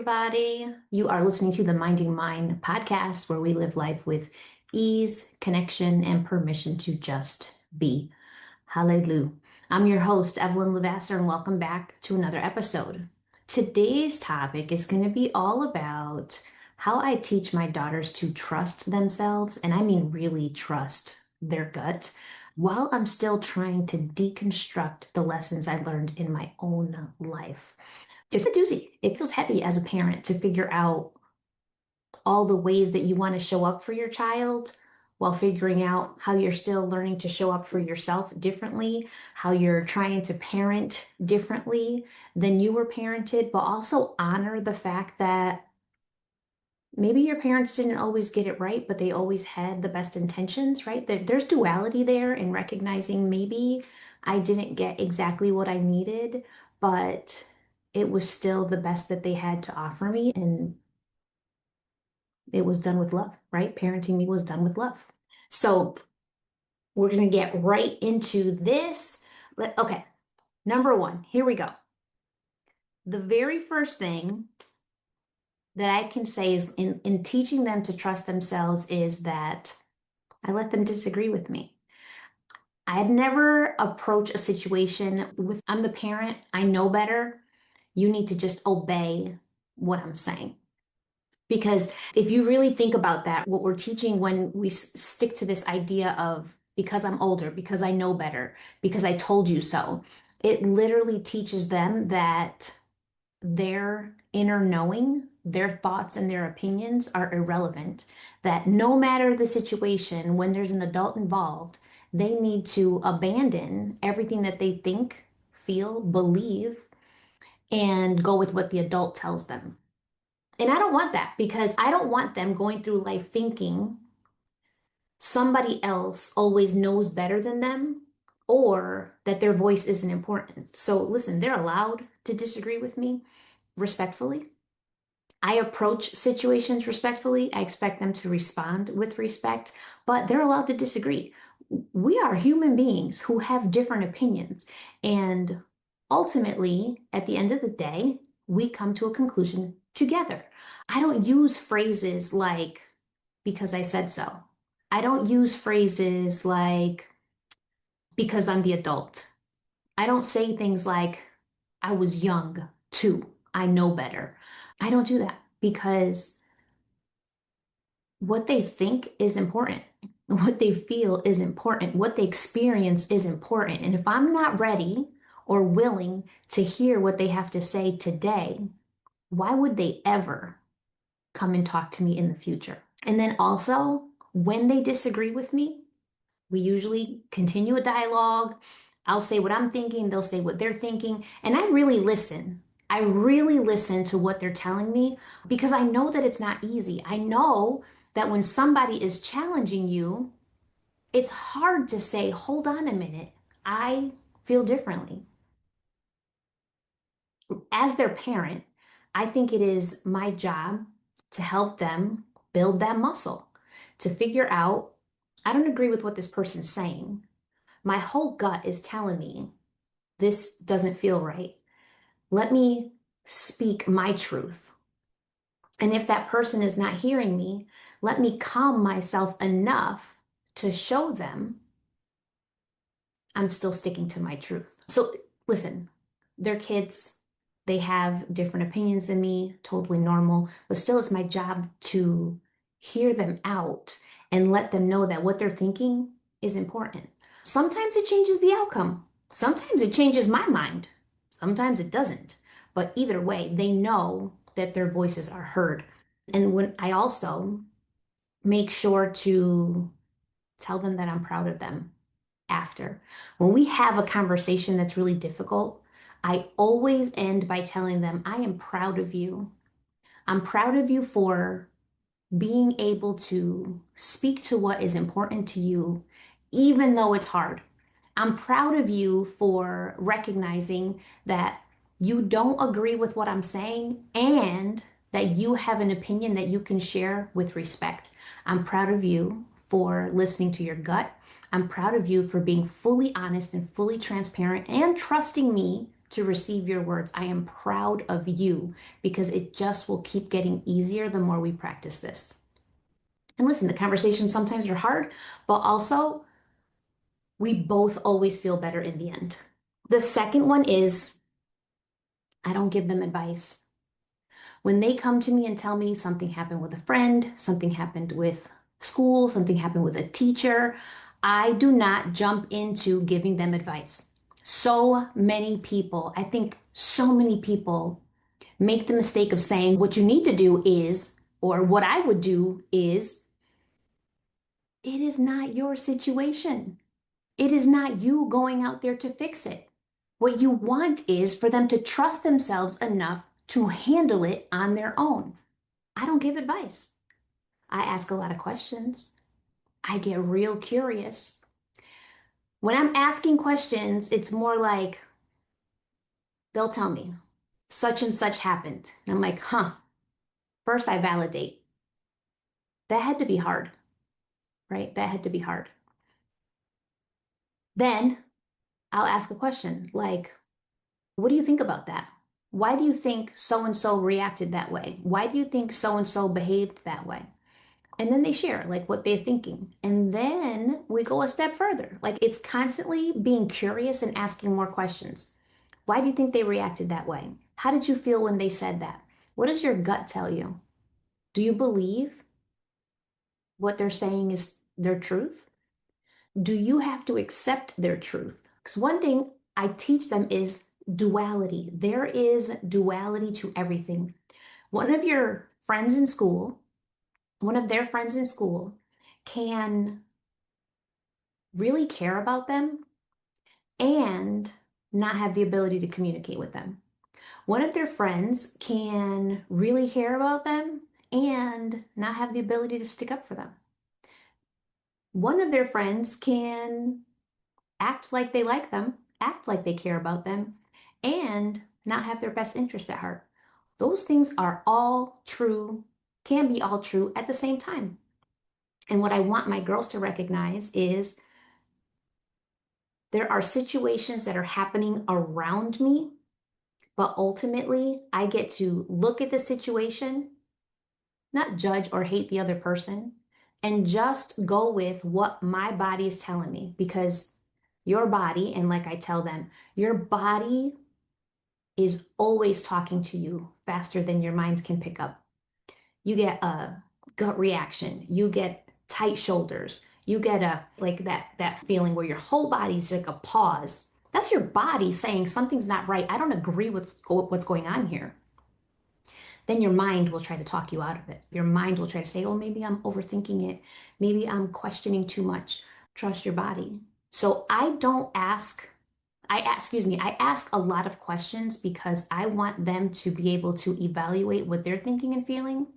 everybody. You are listening to the Minding Mind podcast, where we live life with ease, connection, and permission to just be. Hallelujah. I'm your host, Evelyn LeVasseur, and welcome back to another episode. Today's topic is going to be all about how I teach my daughters to trust themselves, and I mean really trust their gut, while I'm still trying to deconstruct the lessons I learned in my own life. It's a doozy. It feels heavy as a parent to figure out all the ways that you want to show up for your child while figuring out how you're still learning to show up for yourself differently, how you're trying to parent differently than you were parented, but also honor the fact that maybe your parents didn't always get it right, but they always had the best intentions, right? There's duality there in recognizing maybe I didn't get exactly what I needed, but it was still the best that they had to offer me. And it was done with love, right? Parenting me was done with love. So we're going to get right into this. Okay, number one, here we go. The very first thing that I can say is in teaching them to trust themselves is that I let them disagree with me. I'd never approach a situation with, I'm the parent, I know better. You need to just obey what I'm saying. Because if you really think about that, what we're teaching when we stick to this idea of because I'm older, because I know better, because I told you so, it literally teaches them that their inner knowing, their thoughts and their opinions are irrelevant. That no matter the situation, when there's an adult involved, they need to abandon everything that they think, feel, believe, and go with what the adult tells them. And I don't want that because I don't want them going through life thinking somebody else always knows better than them or that their voice isn't important. So listen, they're allowed to disagree with me respectfully. I approach situations respectfully. I expect them to respond with respect, but they're allowed to disagree. We are human beings who have different opinions. And ultimately, at the end of the day, we come to a conclusion together. I don't use phrases like, because I said so. I don't use phrases like, because I'm the adult. I don't say things like, I was young too. I know better. I don't do that because what they think is important. What they feel is important. What they experience is important. And if I'm not ready or willing to hear what they have to say today, why would they ever come and talk to me in the future? And then also, when they disagree with me, we usually continue a dialogue. I'll say what I'm thinking, they'll say what they're thinking, and I really listen. I really listen to what they're telling me because I know that it's not easy. I know that when somebody is challenging you, it's hard to say, hold on a minute, I feel differently. As their parent, I think it is my job to help them build that muscle, to figure out, I don't agree with what this person's saying. My whole gut is telling me this doesn't feel right. Let me speak my truth. And if that person is not hearing me, let me calm myself enough to show them I'm still sticking to my truth. So listen, they're kids. They have different opinions than me, totally normal, but still it's my job to hear them out and let them know that what they're thinking is important. Sometimes it changes the outcome. Sometimes it changes my mind. Sometimes it doesn't. But either way, they know that their voices are heard. And when I also make sure to tell them that I'm proud of them after. When we have a conversation that's really difficult, I always end by telling them, I am proud of you. I'm proud of you for being able to speak to what is important to you, even though it's hard. I'm proud of you for recognizing that you don't agree with what I'm saying and that you have an opinion that you can share with respect. I'm proud of you for listening to your gut. I'm proud of you for being fully honest and fully transparent and trusting me to receive your words. I am proud of you because it just will keep getting easier the more we practice this. And listen, the conversations sometimes are hard, but also we both always feel better in the end. The second one is I don't give them advice. When they come to me and tell me something happened with a friend, something happened with school, something happened with a teacher, I do not jump into giving them advice. So many people, I think so many people make the mistake of saying, what you need to do is, or what I would do is, it is not your situation. It is not you going out there to fix it. What you want is for them to trust themselves enough to handle it on their own. I don't give advice. I ask a lot of questions. I get real curious. When I'm asking questions, it's more like they'll tell me such and such happened. And I'm like, huh. First, I validate. That had to be hard, right? That had to be hard. Then I'll ask a question like, what do you think about that? Why do you think so and so reacted that way? Why do you think so and so behaved that way? And then they share like what they're thinking. And then we go a step further. Like it's constantly being curious and asking more questions. Why do you think they reacted that way? How did you feel when they said that? What does your gut tell you? Do you believe what they're saying is their truth? Do you have to accept their truth? Because one thing I teach them is duality. There is duality to everything. One of your friends in school, one of their friends in school can really care about them and not have the ability to communicate with them. One of their friends can really care about them and not have the ability to stick up for them. One of their friends can act like they like them, act like they care about them, and not have their best interest at heart. Those things are all true, can be all true at the same time. And what I want my girls to recognize is there are situations that are happening around me, but ultimately I get to look at the situation, not judge or hate the other person, and just go with what my body is telling me because your body, and like I tell them, your body is always talking to you faster than your mind can pick up. You get a gut reaction, you get tight shoulders, you get a like that feeling where your whole body's like a pause. That's your body saying something's not right. I don't agree with what's going on here. Then your mind will try to talk you out of it. Your mind will try to say, oh, maybe I'm overthinking it. Maybe I'm questioning too much. Trust your body. So I don't ask, I ask a lot of questions because I want them to be able to evaluate what they're thinking and feeling.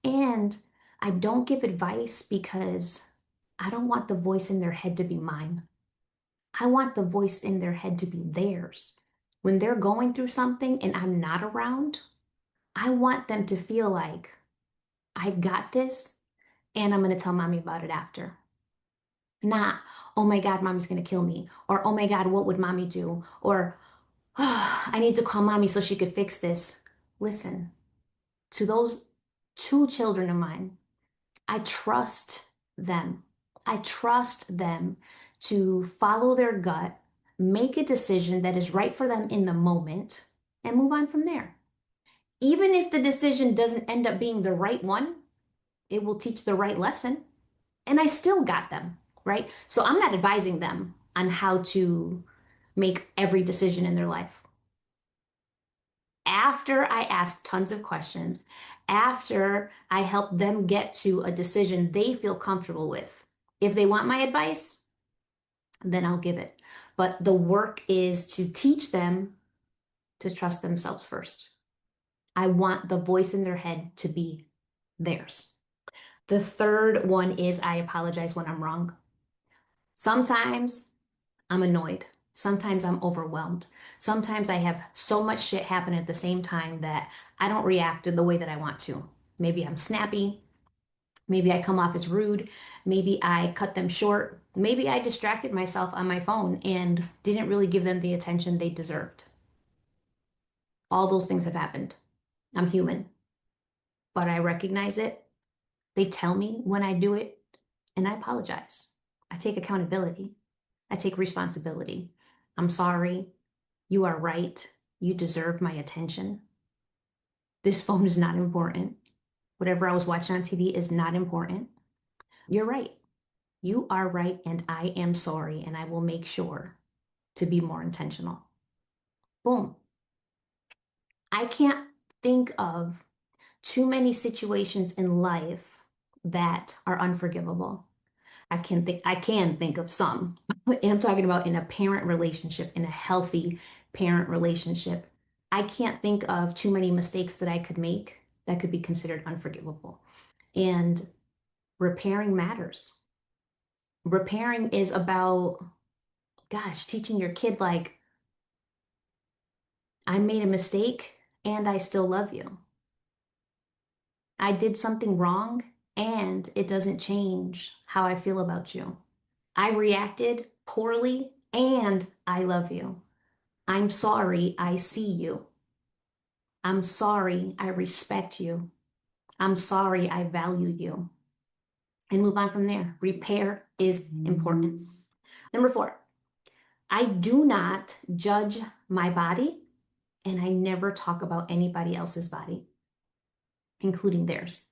And I don't give advice because I don't want the voice in their head to be mine. I want the voice in their head to be theirs. When they're going through something and I'm not around, I want them to feel like I got this and I'm going to tell mommy about it after. Not, oh my God, mommy's going to kill me. Or, oh my God, what would mommy do? Or, oh, I need to call mommy so she could fix this. Listen, to those two children of mine, I trust them. I trust them to follow their gut, make a decision that is right for them in the moment, and move on from there. Even if the decision doesn't end up being the right one, it will teach the right lesson. And I still got them, right? So I'm not advising them on how to make every decision in their life. After I ask tons of questions, after I help them get to a decision they feel comfortable with, if they want my advice, then I'll give it. But the work is to teach them to trust themselves first. I want the voice in their head to be theirs. The third one is I apologize when I'm wrong. Sometimes I'm annoyed. Sometimes I'm overwhelmed. Sometimes I have so much shit happen at the same time that I don't react in the way that I want to. Maybe I'm snappy. Maybe I come off as rude. Maybe I cut them short. Maybe I distracted myself on my phone and didn't really give them the attention they deserved. All those things have happened. I'm human, but I recognize it. They tell me when I do it, and I apologize. I take accountability. I take responsibility. I'm sorry. You are right. You deserve my attention. This phone is not important. Whatever I was watching on TV is not important. You're right. You are right, and I am sorry, and I will make sure to be more intentional. Boom. I can't think of too many situations in life that are unforgivable. I can think of some. And I'm talking about in a parent relationship, in a healthy parent relationship. I can't think of too many mistakes that I could make that could be considered unforgivable. And repairing matters. Repairing is about, gosh, teaching your kid like, I made a mistake and I still love you. I did something wrong and it doesn't change how I feel about you. I reacted poorly and I love you. I'm sorry, I see you. I'm sorry, I respect you. I'm sorry, I value you. And move on from there. Repair is important. Number 4, I do not judge my body and I never talk about anybody else's body, including theirs.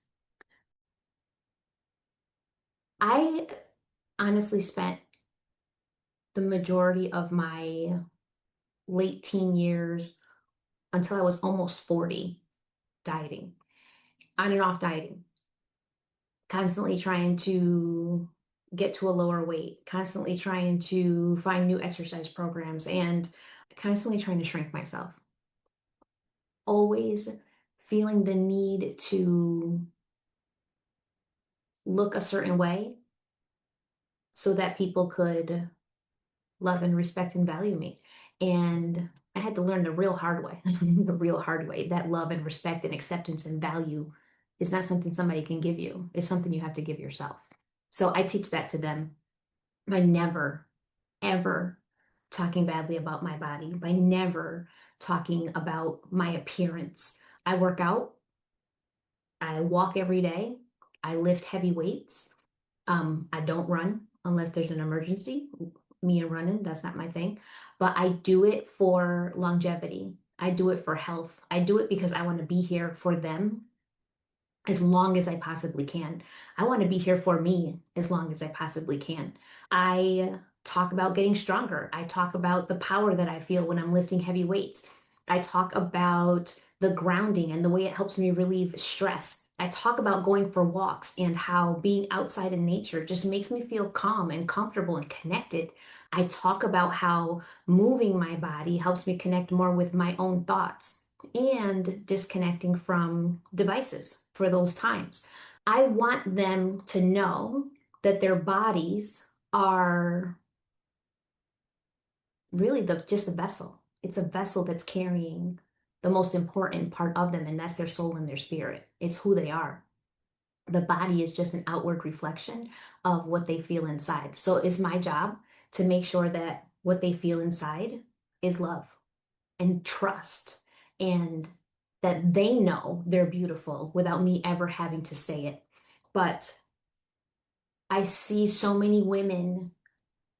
I honestly spent the majority of my late teen years until I was almost 40 dieting, on and off dieting, constantly trying to get to a lower weight, constantly trying to find new exercise programs, and constantly trying to shrink myself. Always feeling the need to look a certain way so that people could love and respect and value me. And I had to learn the real hard way, the real hard way, that love and respect and acceptance and value is not something somebody can give you. It's something you have to give yourself. So I teach that to them by never, ever talking badly about my body, by never talking about my appearance. I work out, I walk every day, I lift heavy weights. I don't run unless there's an emergency. Me and running, that's not my thing. But I do it for longevity. I do it for health. I do it because I want to be here for them as long as I possibly can. I want to be here for me as long as I possibly can. I talk about getting stronger. I talk about the power that I feel when I'm lifting heavy weights. I talk about the grounding and the way it helps me relieve stress. I talk about going for walks and how being outside in nature just makes me feel calm and comfortable and connected. I talk about how moving my body helps me connect more with my own thoughts and disconnecting from devices for those times. I want them to know that their bodies are really just a vessel. It's a vessel that's carrying the most important part of them, and that's their soul and their spirit. It's who they are. The body is just an outward reflection of what they feel inside. So it's my job to make sure that what they feel inside is love and trust, and that they know they're beautiful without me ever having to say it. But I see so many women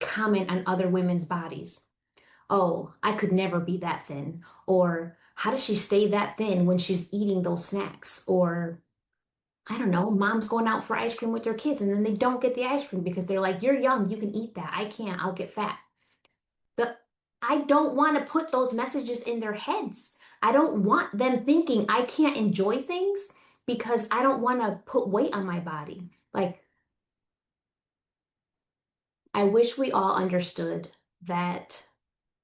comment on other women's bodies. Oh, I could never be that thin. Or how does she stay that thin when she's eating those snacks? Or I don't know, mom's going out for ice cream with their kids and then they don't get the ice cream because they're like, you're young, you can eat that. I can't, I'll get fat. The I don't want to put those messages in their heads. I don't want them thinking I can't enjoy things because I don't want to put weight on my body. Like, I wish we all understood that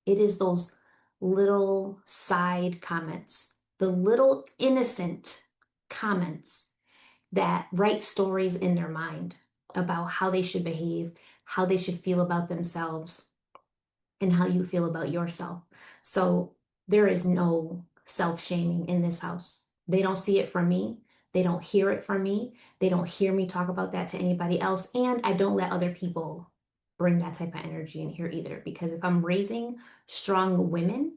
it is those little side comments, the little innocent comments that write stories in their mind about how they should behave, how they should feel about themselves, and how you feel about yourself. So there is no self-shaming in this house. They don't see it from me. They don't hear it from me. They don't hear me talk about that to anybody else. And I don't let other people bring that type of energy in here either. Because if I'm raising strong women,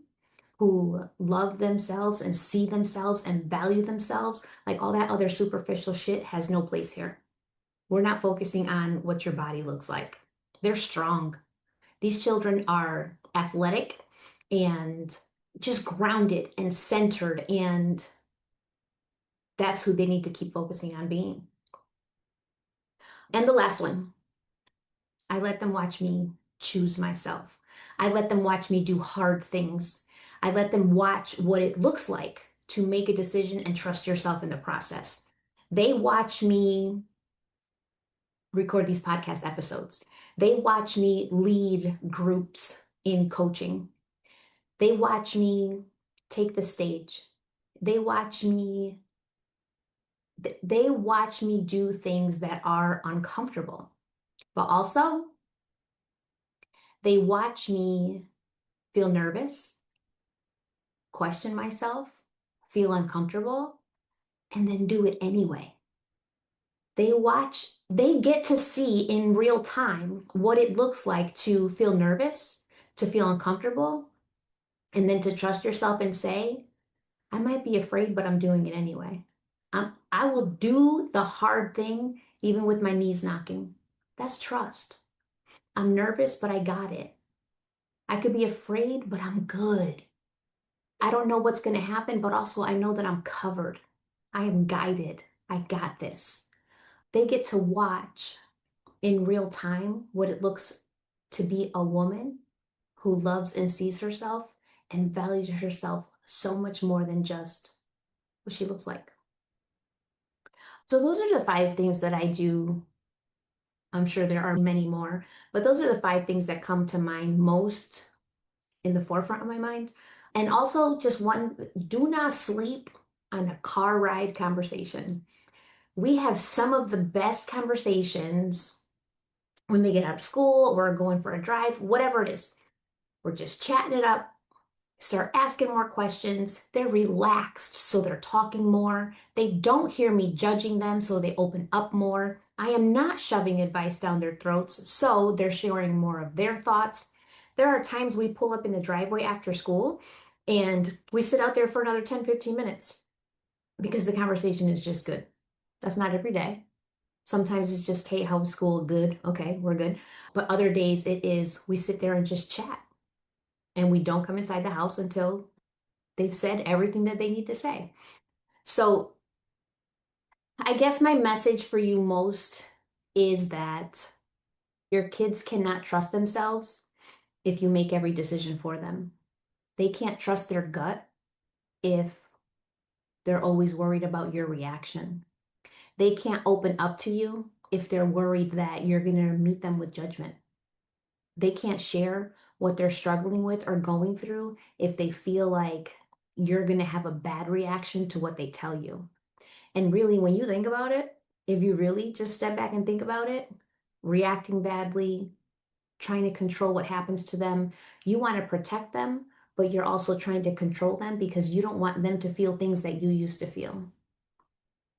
who love themselves and see themselves and value themselves, like all that other superficial shit has no place here. We're not focusing on what your body looks like. They're strong. These children are athletic and just grounded and centered, and that's who they need to keep focusing on being. And the last one, I let them watch me choose myself. I let them watch me do hard things. I let them watch what it looks like to make a decision and trust yourself in the process. They watch me record these podcast episodes. They watch me lead groups in coaching. They watch me take the stage. They watch me they watch me do things that are uncomfortable. But also, they watch me feel nervous, question myself, feel uncomfortable, and then do it anyway. They get to see in real time what it looks like to feel nervous, to feel uncomfortable, and then to trust yourself and say, I might be afraid, but I'm doing it anyway. I will do the hard thing even with my knees knocking. That's trust. I'm nervous, but I got it. I could be afraid, but I'm good. I don't know what's going to happen, but also I know that I'm covered. I am guided. I got this. They get to watch in real time what it looks to be a woman who loves and sees herself and values herself so much more than just what she looks like. So those are the 5 things that I do. I'm sure there are many more, but those are the 5 things that come to mind most in the forefront of my mind. And also just one, do not sleep on a car ride conversation. We have some of the best conversations when they get out of school or going for a drive, whatever it is. We're just chatting it up, start asking more questions. They're relaxed, so they're talking more. They don't hear me judging them, so they open up more. I am not shoving advice down their throats, so they're sharing more of their thoughts. There are times we pull up in the driveway after school and we sit out there for another 10, 15 minutes because the conversation is just good. That's not every day. Sometimes it's just, hey, how was school? Good. Okay, we're good. But other days it is we sit there and just chat and we don't come inside the house until they've said everything that they need to say. So I guess my message for you most is that your kids cannot trust themselves if you make every decision for them. They can't trust their gut if they're always worried about your reaction. They can't open up to you if they're worried that you're going to meet them with judgment. They can't share what they're struggling with or going through if they feel like you're going to have a bad reaction to what they tell you. And really, when you think about it, if you really just step back and think about it, reacting badly, trying to control what happens to them, you want to protect them, but you're also trying to control them because you don't want them to feel things that you used to feel.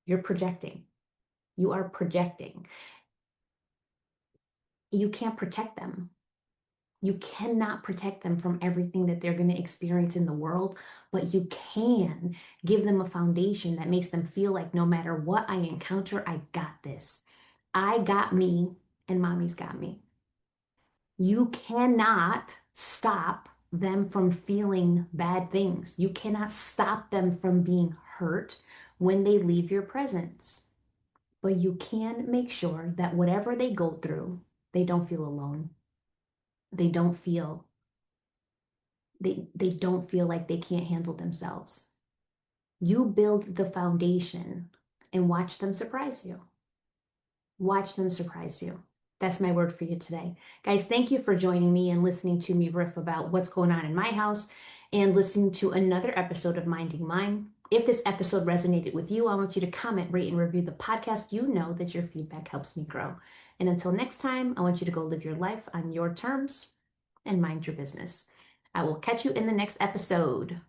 You're projecting. You are projecting. You can't protect them. You cannot protect them from everything that they're going to experience in the world, but you can give them a foundation that makes them feel like no matter what I encounter, I got this. I got me, and mommy's got me. You cannot stop them from feeling bad things. You cannot stop them from being hurt when they leave your presence. But you can make sure that whatever they go through, they don't feel alone. They don't feel they don't feel like they can't handle themselves. You build the foundation and watch them surprise you. Watch them surprise you. That's my word for you today. Guys, thank you for joining me and listening to me riff about what's going on in my house and listening to another episode of Minding Mine. If this episode resonated with you, I want you to comment, rate, and review the podcast. You know that your feedback helps me grow. And until next time, I want you to go live your life on your terms and mind your business. I will catch you in the next episode.